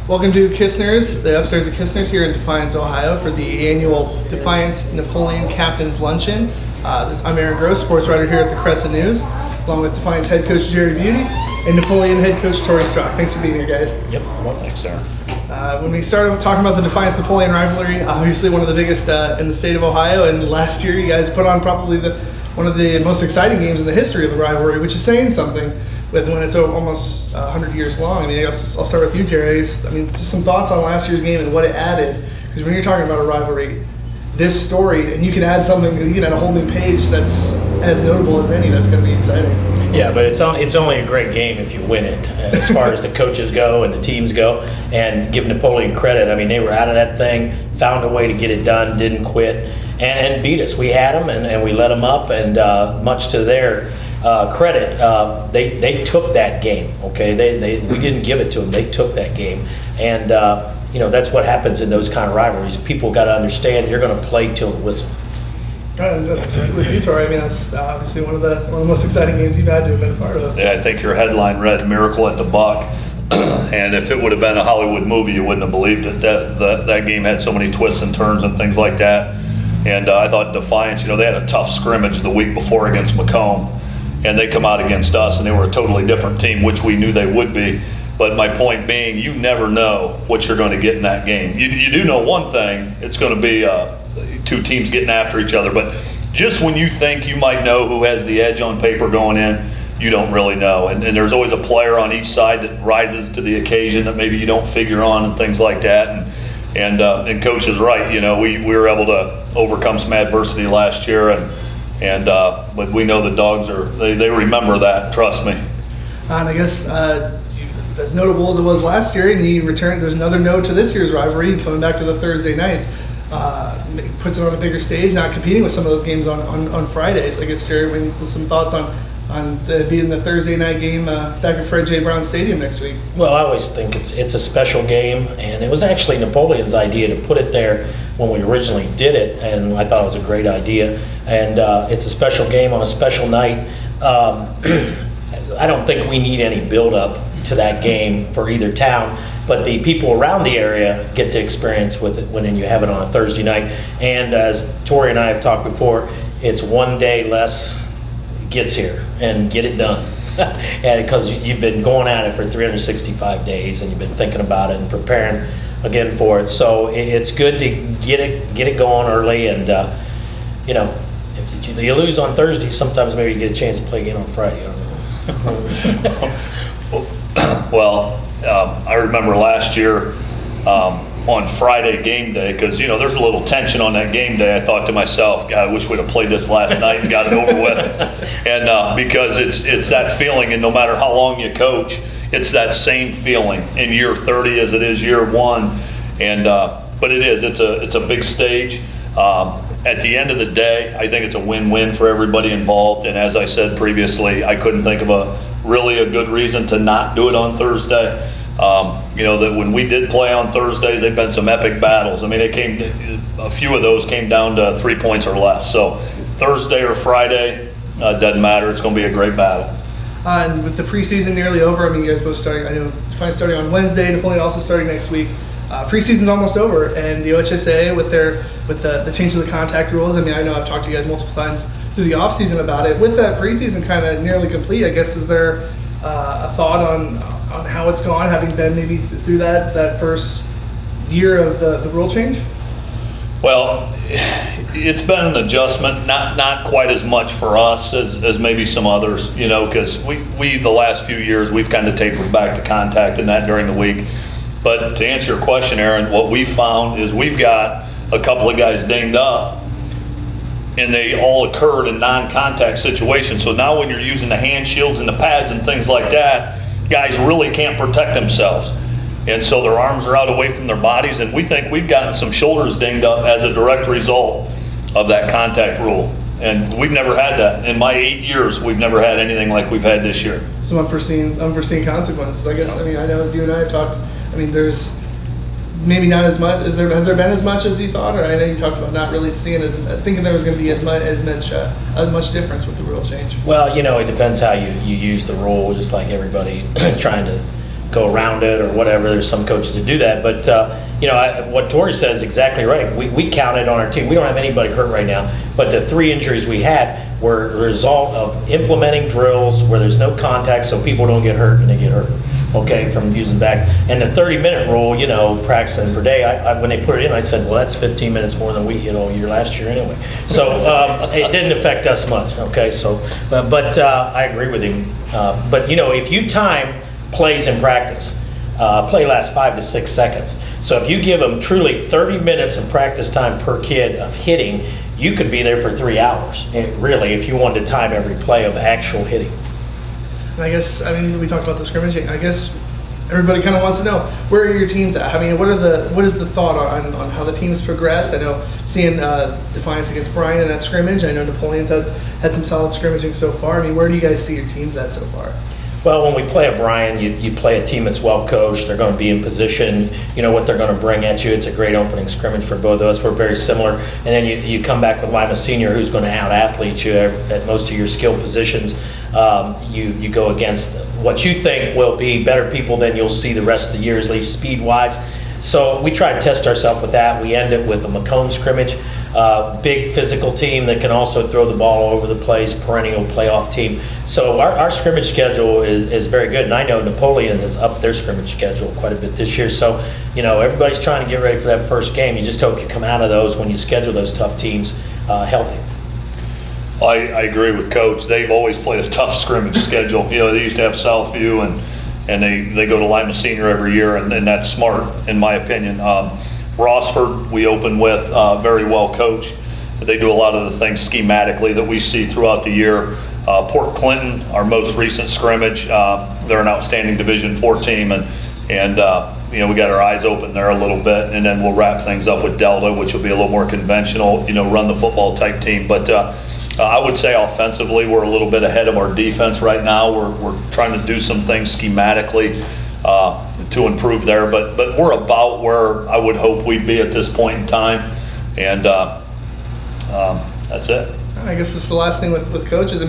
Welcome to Kistner's, the upstairs of Kistner's here in Defiance, Ohio for the annual Defiance Napoleon Captain's Luncheon. I'm Aaron Gross, sports writer here at the Crescent-News, along with Defiance head coach Jerry Beauty and Napoleon head coach Tori Strock. Thanks for being here, guys. Yep, well, thanks, Aaron. When we started talking about the Defiance-Napoleon rivalry, obviously one of the biggest in the state of Ohio, and last year you guys put on probably one of the most exciting games in the history of the rivalry, which is saying something with when it's almost 100 years long. I mean, I guess I'll start with you, Jerry. Just some thoughts on last year's game and what it added, because when you're talking about a rivalry this storied, and you can add something, you can add a whole new page that's as notable as any, that's going to be exciting. Yeah, but it's only a great game if you win it, as far as the coaches go and the teams go. And give Napoleon credit. I mean, they were out of that thing, found a way to get it done, didn't quit, and beat us. We had them, and we let them up, and much to their credit, they took that game. Okay, we didn't give it to them. They took that game, and that's what happens in those kind of rivalries. People got to understand you're going to play till the whistle. With you, Tori, I mean, that's obviously one of the most exciting games you've had to have been a part of. Yeah, I think your headline read "Miracle at the Buck," and if it would have been a Hollywood movie, you wouldn't have believed it. That game had so many twists and turns and things like that. And I thought Defiance, they had a tough scrimmage the week before against Macomb, and they come out against us, and they were a totally different team, which we knew they would be. But my point being, you never know what you're going to get in that game. You do know one thing: it's going to be two teams getting after each other. But just when you think you might know who has the edge on paper going in, you don't really know. And there's always a player on each side that rises to the occasion that maybe you don't figure on and things like that. And Coach is right. We were able to overcome some adversity last year, but we know the dogs they remember that. Trust me. And I guess as notable as it was last year, and he returned. There's another note to this year's rivalry, coming back to the Thursday nights. Puts it on a bigger stage, not competing with some of those games on Fridays. I guess, Jerry, some thoughts on being the Thursday night game back at Fred J. Brown Stadium next week. Well, I always think it's a special game, and it was actually Napoleon's idea to put it there when we originally did it, and I thought it was a great idea. And it's a special game on a special night. I don't think we need any build-up to that game for either town, but the people around the area get to experience with it when you have it on a Thursday night. And as Tori and I have talked before, it's one day less gets here and get it done. And because you've been going at it for 365 days and you've been thinking about it and preparing again for it. So it's good to get it going early. And if you lose on Thursday, sometimes maybe you get a chance to play again on Friday. I don't know. Well, I remember last year on Friday game day, because there's a little tension on that game day. I thought to myself, God, I wish we'd have played this last night and got it over with. And because it's that feeling, and no matter how long you coach, it's that same feeling in year 30 as it is year one. And but it's a big stage. At the end of the day, I think it's a win-win for everybody involved. And as I said previously, I couldn't think of a good reason to not do it on Thursday. That when we did play on Thursdays, they've been some epic battles. I mean, a few of those came down to 3 points or less. So Thursday or Friday, doesn't matter. It's going to be a great battle. And with the preseason nearly over, I mean, you guys both starting. I know Defiance starting on Wednesday, Napoleon also starting next week. Preseason's almost over, and the OHSA with the change of the contact rules. I mean, I know I've talked to you guys multiple times through the off season about it. With that preseason kind of nearly complete, I guess, is there a thought on how it's gone, having been maybe through that first year of the rule change? Well, it's been an adjustment, not quite as much for us as maybe some others, because we the last few years we've kind of tapered back to contact and that during the week. But to answer your question, Aaron, what we found is we've got a couple of guys dinged up, and they all occurred in non-contact situations. So now when you're using the hand shields and the pads and things like that, guys really can't protect themselves. And so their arms are out away from their bodies, and we think we've gotten some shoulders dinged up as a direct result of that contact rule. And we've never had that. In my 8 years, we've never had anything like we've had this year. Some unforeseen consequences, I guess. I mean, I know you and I have talked. I mean, there's maybe not as much. Has there been as much as you thought? Or I know you talked about not really thinking there was going to be as much difference with the rule change. Well, it depends how you use the rule. Just like everybody is trying to go around it or whatever. There's some coaches that do that, but what Tori says is exactly right. We counted on our team. We don't have anybody hurt right now, but the 3 injuries we had were a result of implementing drills where there's no contact, so people don't get hurt and they get hurt. Okay, from using backs. And the 30-minute rule, practicing per day, I when they put it in, I said, well, that's 15 minutes more than we hit all year last year anyway. So it didn't affect us much, okay? So, but I agree with him. But, if you time plays in practice, play lasts 5 to 6 seconds. So if you give them truly 30 minutes of practice time per kid of hitting, you could be there for 3 hours, really, if you wanted to time every play of actual hitting. And I guess, we talked about the scrimmaging. I guess everybody kind of wants to know, where are your teams at? What is the thought on how the teams progress? I know seeing Defiance against Bryan in that scrimmage. I know Napoleon's had some solid scrimmaging so far. Where do you guys see your teams at so far? Well, when we play a Bryan, you play a team that's well coached. They're going to be in position. You know what they're going to bring at you. It's a great opening scrimmage for both of us. We're very similar. And then you come back with Lima Senior, who's going to out-athlete you at most of your skill positions. You go against what you think will be better people than you'll see the rest of the year, at least speed-wise. So we try to test ourselves with that. We end it with a Macomb scrimmage. Big physical team that can also throw the ball all over the place, perennial playoff team. So our scrimmage schedule is very good, and I know Napoleon has upped their scrimmage schedule quite a bit this year. So, everybody's trying to get ready for that first game. You just hope you come out of those when you schedule those tough teams healthy. I agree with Coach. They've always played a tough scrimmage schedule. They used to have Southview, and they go to Lima Senior every year, and that's smart, in my opinion. Rossford, we open with, very well coached. They do a lot of the things schematically that we see throughout the year. Port Clinton, our most recent scrimmage, they're an outstanding Division IV team, and we got our eyes open there a little bit, and then we'll wrap things up with Delta, which will be a little more conventional, run the football type team. But I would say offensively, we're a little bit ahead of our defense right now. We're trying to do some things schematically to improve there, but we're about where I would hope we'd be at this point in time, and that's it. I guess this is the last thing with coaches.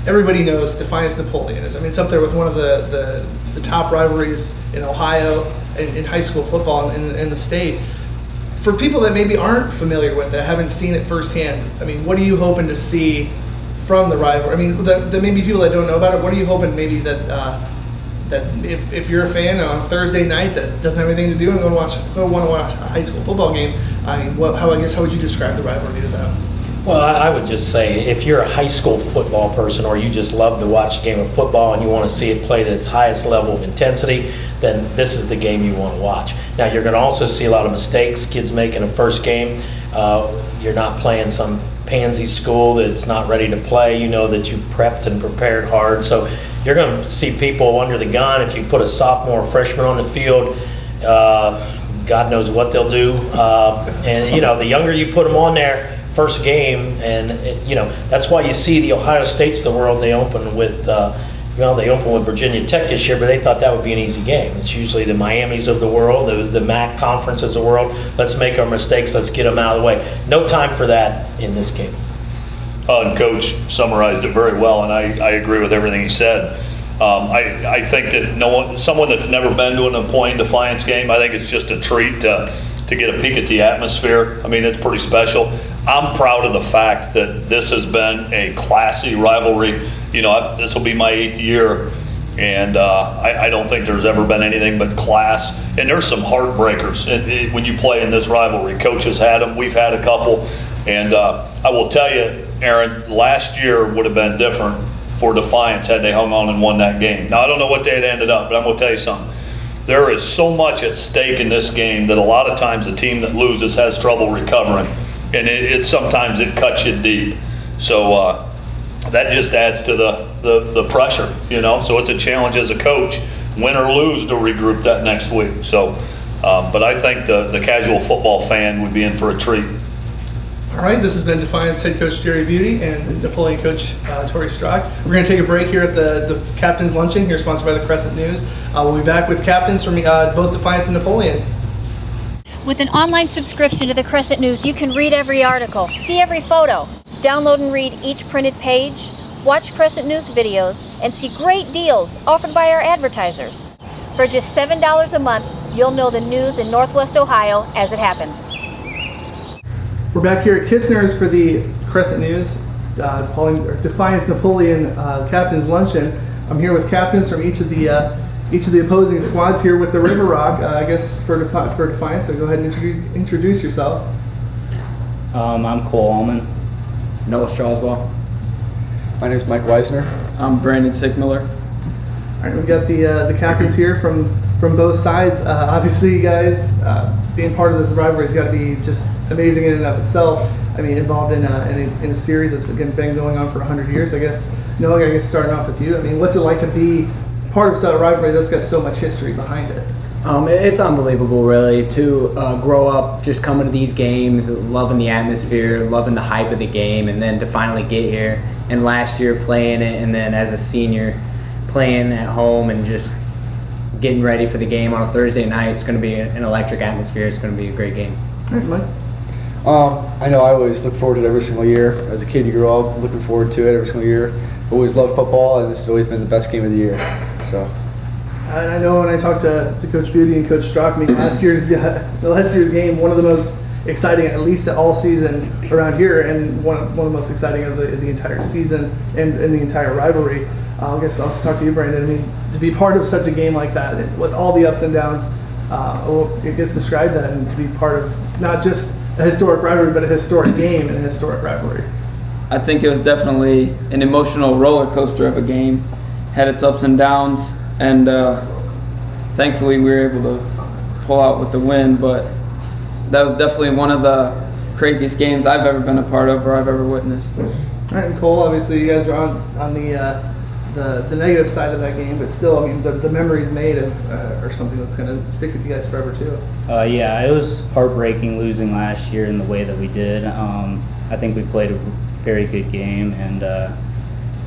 Everybody knows Defiance Napoleon is. It's up there with one of the top rivalries in Ohio in high school football in the state. For people that maybe aren't familiar with it, haven't seen it firsthand, what are you hoping to see from the rivalry? The maybe people that don't know about it, what are you hoping maybe that if you're a fan on Thursday night that doesn't have anything to do and want to watch a high school football game, how would you describe the rivalry to them? Well, I would just say if you're a high school football person or you just love to watch a game of football and you want to see it played at its highest level of intensity, then this is the game you want to watch. Now, you're going to also see a lot of mistakes kids make in a first game. You're not playing some pansy school that's not ready to play. You know that you've prepped and prepared hard. So you're going to see people under the gun. If you put a sophomore or freshman on the field, God knows what they'll do. And the younger you put them on there, first game, and that's why you see the Ohio States of the world. They open with Virginia Tech this year, but they thought that would be an easy game. It's usually the Miamis of the world, the MAC conferences of the world. Let's make our mistakes. Let's get them out of the way. No time for that in this game. And Coach summarized it very well, and I agree with everything he said. I think that someone that's never been to an Napoleon Defiance game, I think it's just a treat to get a peek at the atmosphere. It's pretty special. I'm proud of the fact that this has been a classy rivalry. This will be my 8th year, and I don't think there's ever been anything but class. And there's some heartbreakers when you play in this rivalry. Coach has had them. We've had a couple. And I will tell you, Aaron, last year would have been different for Defiance had they hung on and won that game. Now, I don't know what they had ended up, but I'm going to tell you something. There is so much at stake in this game that a lot of times a team that loses has trouble recovering. And sometimes it cuts you deep. So that just adds to the pressure, So it's a challenge as a coach, win or lose, to regroup that next week. So, but I think the casual football fan would be in for a treat. All right, this has been Defiance head coach Jerry Beauty and Napoleon coach Tori Strock. We're going to take a break here at the Captain's Luncheon, here sponsored by the Crescent-News. We'll be back with captains from both Defiance and Napoleon. With an online subscription to the Crescent-News, you can read every article, see every photo, download and read each printed page, watch Crescent-News videos, and see great deals offered by our advertisers. For just $7 a month, you'll know the news in Northwest Ohio as it happens. We're back here at Kistner's for the Crescent-News, Defiance Napoleon Captain's Luncheon. I'm here with captains from each of the opposing squads here with the River Rock. I guess for Defiance, so go ahead and introduce yourself. I'm Cole Allman. Noah Straswell. My name is Mike Weisner. I'm Brandon Sickmiller. All right, we've got the captains here from both sides. Obviously, you guys being part of this rivalry has got to be just amazing in and of itself. I mean, involved in a series that's been going on for 100 years, I guess. Noah, I guess starting off with you. I mean, what's it like to be part of a rivalry that's got so much history behind it? It's unbelievable, really, to grow up just coming to these games, loving the atmosphere, loving the hype of the game, and then to finally get here. And last year playing it, and then as a senior playing at home and just getting ready for the game on a Thursday night. It's going to be an electric atmosphere. It's going to be a great game. All right, Mike. I know I always look forward to it every single year. As a kid, you grow up looking forward to it every single year. Always loved football, and this has always been the best game of the year. So. And I know when I talked to Coach Beauty and Coach Strock, I mean, last year's game, one of the most exciting, at least all season around here, and one of the most exciting of the entire season and the entire rivalry. I guess I'll talk to you, Brandon. I mean, to be part of such a game like that, with all the ups and downs, I guess describe that, and to be part of not just a historic rivalry, but a historic game and a historic rivalry. I think it was definitely an emotional roller coaster of a game. Had its ups and downs, and thankfully we were able to pull out with the win. But that was definitely one of the craziest games I've ever been a part of or I've ever witnessed. All right, and Cole, obviously you guys were on the negative side of that game, but still, I mean, the memories made are something that's going to stick with you guys forever too. Yeah, it was heartbreaking losing last year in the way that we did. I think we played a very good game, and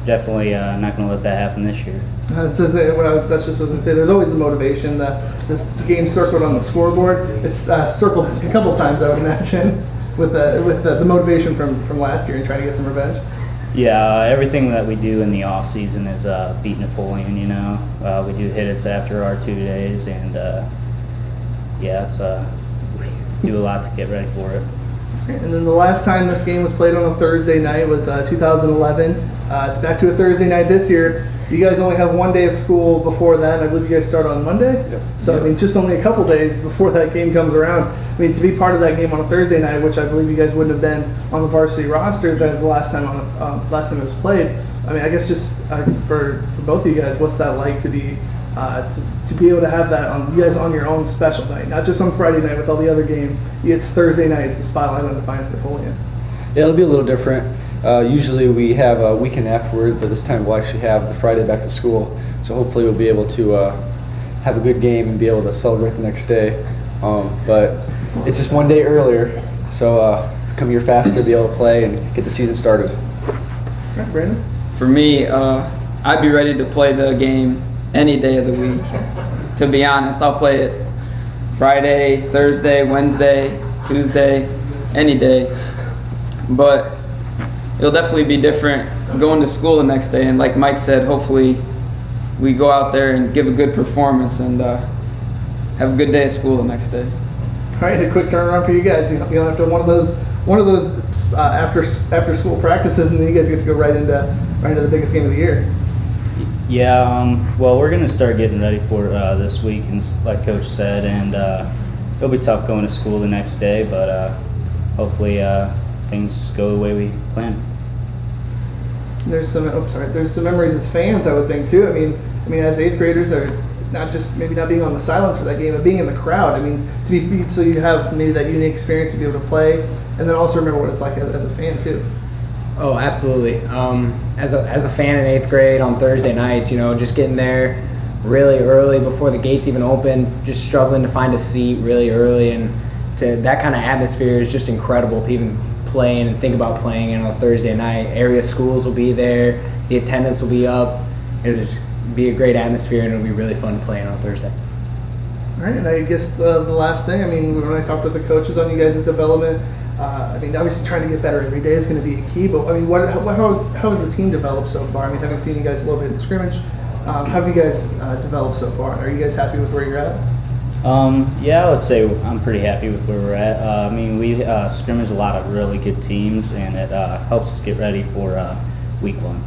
definitely not going to let that happen this year. That's just what I was going to say. There's always the motivation that this game circled on the scoreboard. It's circled a couple times, I would imagine, with the motivation from last year and trying to get some revenge. Yeah, everything that we do in the off season is beat Napoleon. You know, we do hit-its after our 2 days, and it's we do a lot to get ready for it. And then the last time this game was played on a Thursday night was 2011. It's back to a Thursday night this year. You guys only have 1 day of school before that. I believe you guys start on Monday. Yep. So, I mean, just only a couple days before that game comes around. I mean, to be part of that game on a Thursday night, which I believe you guys wouldn't have been on the varsity roster the last time it was played. I mean, I guess just for both of you guys, what's that like to be able to have that you guys on your own special night, not just on Friday night with all the other games. It's Thursday night. It's the spotlight on Defiance Napoleon. Yeah, it'll be a little different. Usually we have a weekend afterwards, but this time we'll actually have the Friday back to school. So hopefully we'll be able to have a good game and be able to celebrate the next day. But it's just 1 day earlier, so come here faster to be able to play and get the season started. All right, Brandon? For me, I'd be ready to play the game any day of the week. To be honest, I'll play it Friday, Thursday, Wednesday, Tuesday, any day. But it'll definitely be different going to school the next day. And like Mike said, hopefully we go out there and give a good performance and have a good day of school the next day. All right, a quick turnaround for you guys. You know, after one of those after school practices, and then you guys get to go right into the biggest game of the year. Yeah, well, we're going to start getting ready for this week, and like Coach said, and it'll be tough going to school the next day, but hopefully things go the way we planned. There's some memories as fans, I would think too. I mean, as eighth graders, are not just maybe not being on the sidelines for that game, but being in the crowd. I mean, to be beat, so you have maybe that unique experience to be able to play, and then also remember what it's like as a fan too. Oh, absolutely. As a fan in 8th grade on Thursday nights, you know, just getting there really early before the gates even open, just struggling to find a seat really early, and that kind of atmosphere is just incredible to even play in and think about playing in on a Thursday night. Area schools will be there, the attendance will be up. It'll be a great atmosphere, and it'll be really fun playing on Thursday. All right, and I guess the last thing, I mean, when I talked with the coaches on you guys' development, I mean, obviously trying to get better every day is going to be a key, but I mean, how has the team developed so far? I mean, having seen you guys a little bit in scrimmage, How have you guys developed so far? Are you guys happy with where you're at? Yeah, I would say I'm pretty happy with where we're at. I mean, we scrimmage a lot of really good teams, and it helps us get ready for week 1.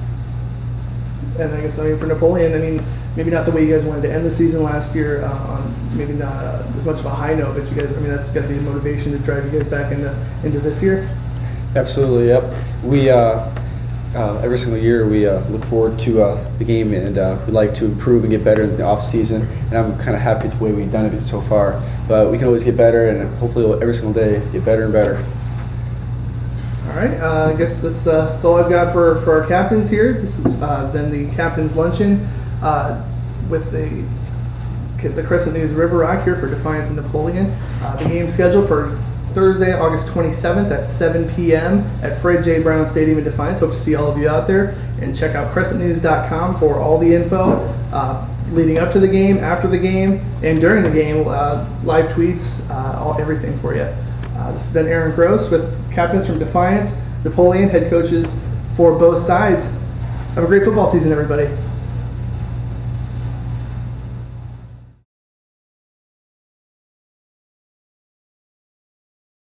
And I guess, for Napoleon, maybe not the way you guys wanted to end the season last year, on maybe not as much of a high note, but you guys, that's got to be a motivation to drive you guys back into this year. Absolutely, yep. We every single year we look forward to the game, and we like to improve and get better in the off season. And I'm kind of happy with the way we've done it so far. But we can always get better, and hopefully every single day get better and better. All right, I guess that's all I've got for our captains here. This has been the Captain's Luncheon with the Crescent-News River Rock here for Defiance and Napoleon. The game scheduled for Thursday, August 27th at 7 p.m. at Fred J. Brown Stadium in Defiance. Hope to see all of you out there. And check out Crescentnews.com for all the info leading up to the game, after the game, and during the game, live tweets, everything for you. This has been Aaron Gross with captains from Defiance, Napoleon, head coaches for both sides. Have a great football season, everybody.